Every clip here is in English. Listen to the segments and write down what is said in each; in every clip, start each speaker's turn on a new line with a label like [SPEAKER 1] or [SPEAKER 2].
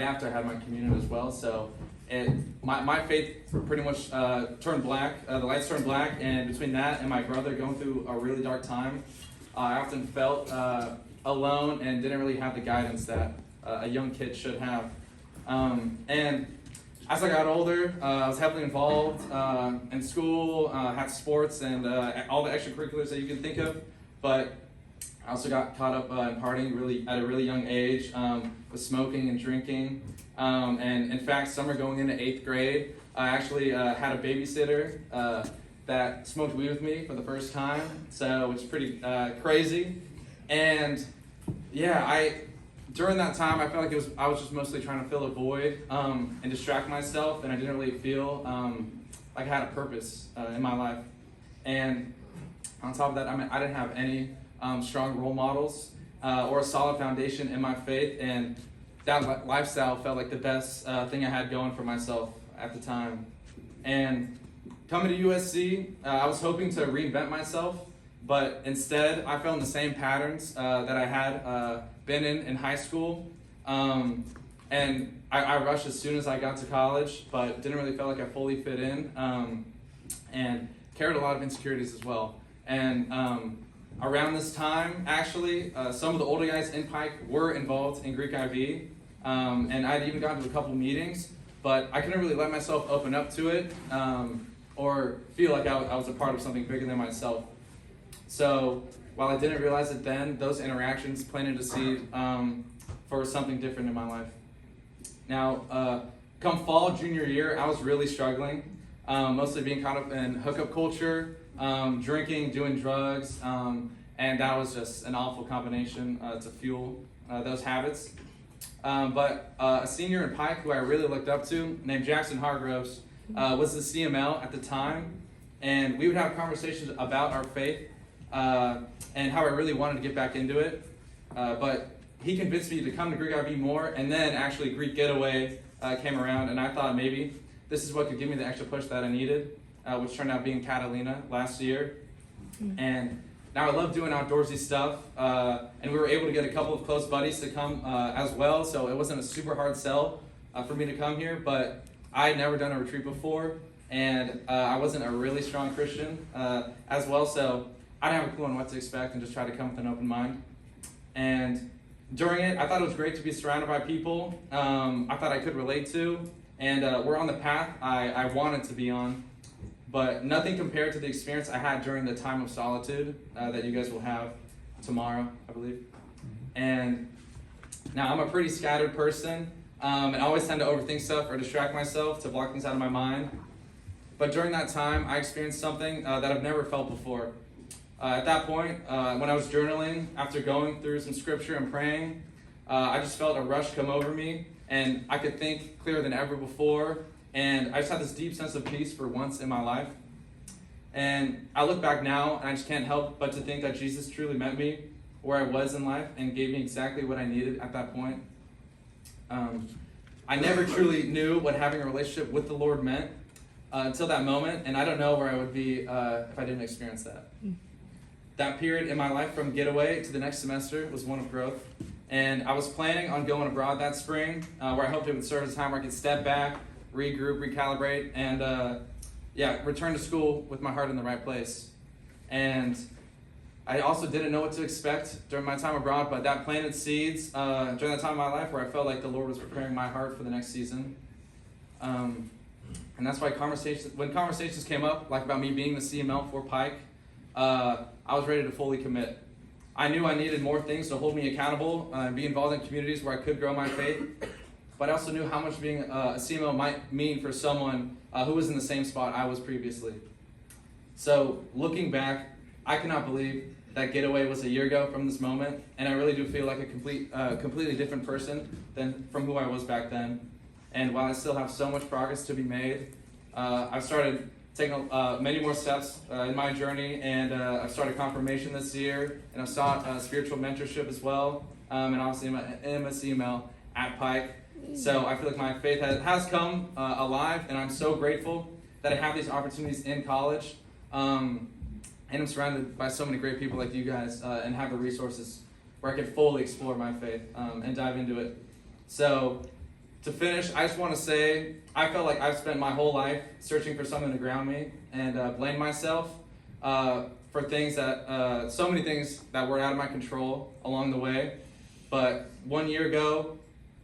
[SPEAKER 1] after I had my communion as well. So my faith pretty much turned black. The lights turned black, and between that and my brother going through a really dark time, I often felt alone and didn't really have the guidance that a young kid should have. And as I got older, I was heavily involved in school, had sports, and all the extracurriculars that you can think of. But I also got caught up in partying at a really young age, with smoking and drinking. And in fact, summer going into 8th grade, I actually had a babysitter that smoked weed with me for the first time, so it's pretty crazy. And yeah, during that time, I felt like I was just mostly trying to fill a void and distract myself, and I didn't really feel like I had a purpose in my life. And on top of that, I didn't have any strong role models or a solid foundation in my faith, and that lifestyle felt like the best thing I had going for myself at the time. And coming to USC, I was hoping to reinvent myself, but instead I fell in the same patterns that I had been in high school. And I rushed as soon as I got to college, but didn't really feel like I fully fit in, and carried a lot of insecurities as well. And around this time, actually, some of the older guys in Pike were involved in Greek IV, and I'd even gotten to a couple meetings, but I couldn't really let myself open up to it or feel like I was a part of something bigger than myself. So while I didn't realize it then, those interactions planted a seed for something different in my life. Now, come fall, junior year, I was really struggling, mostly being caught up in hookup culture, drinking, doing drugs, and that was just an awful combination to fuel those habits. But a senior in Pike who I really looked up to, named Jackson Hargroves, was the CML at the time, and we would have conversations about our faith and how I really wanted to get back into it. But he convinced me to come to Greek IV more, and then actually Greek Getaway came around, and I thought maybe this is what could give me the extra push that I needed, which turned out being Catalina last year. And now I love doing outdoorsy stuff, and we were able to get a couple of close buddies to come as well, so it wasn't a super hard sell for me to come here, but I had never done a retreat before, and I wasn't a really strong Christian as well, so I didn't have a clue on what to expect and just tried to come with an open mind. And during it, I thought it was great to be surrounded by people I thought I could relate to, and we're on the path I wanted to be on. But nothing compared to the experience I had during the time of solitude that you guys will have tomorrow, I believe. And now I'm a pretty scattered person, and I always tend to overthink stuff or distract myself to block things out of my mind. But during that time, I experienced something that I've never felt before. At that point, when I was journaling, after going through some scripture and praying, I just felt a rush come over me, and I could think clearer than ever before. And I just had this deep sense of peace for once in my life. And I look back now, and I just can't help but to think that Jesus truly met me where I was in life and gave me exactly what I needed at that point. I never truly knew what having a relationship with the Lord meant until that moment, and I don't know where I would be if I didn't experience that. That period in my life from Getaway to the next semester was one of growth. And I was planning on going abroad that spring, where I hoped it would serve as a time where I could step back, regroup, recalibrate, and return to school with my heart in the right place. And I also didn't know what to expect during my time abroad, but that planted seeds during that time of my life where I felt like the Lord was preparing my heart for the next season. And that's why when conversations came up, like about me being the CML for Pike, I was ready to fully commit. I knew I needed more things to hold me accountable and be involved in communities where I could grow my faith. But I also knew how much being a CMO might mean for someone who was in the same spot I was previously. So looking back, I cannot believe that Getaway was a year ago from this moment, and I really do feel like a completely different person than from who I was back then. And while I still have so much progress to be made, I've started taking many more steps in my journey, and I've started confirmation this year, and I've sought spiritual mentorship as well, and obviously I'm a CML at Pike. So I feel like my faith has come alive, and I'm so grateful that I have these opportunities in college, and I'm surrounded by so many great people like you guys, and have the resources where I can fully explore my faith and dive into it. So to finish, I just want to say I felt like I've spent my whole life searching for something to ground me and blame myself for things that, so many things that were out of my control along the way. But 1 year ago,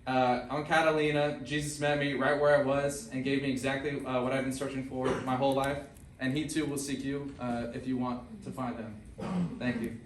[SPEAKER 1] on Catalina, Jesus met me right where I was and gave me exactly what I've been searching for my whole life. And he too will seek you if you want to find him. Thank you.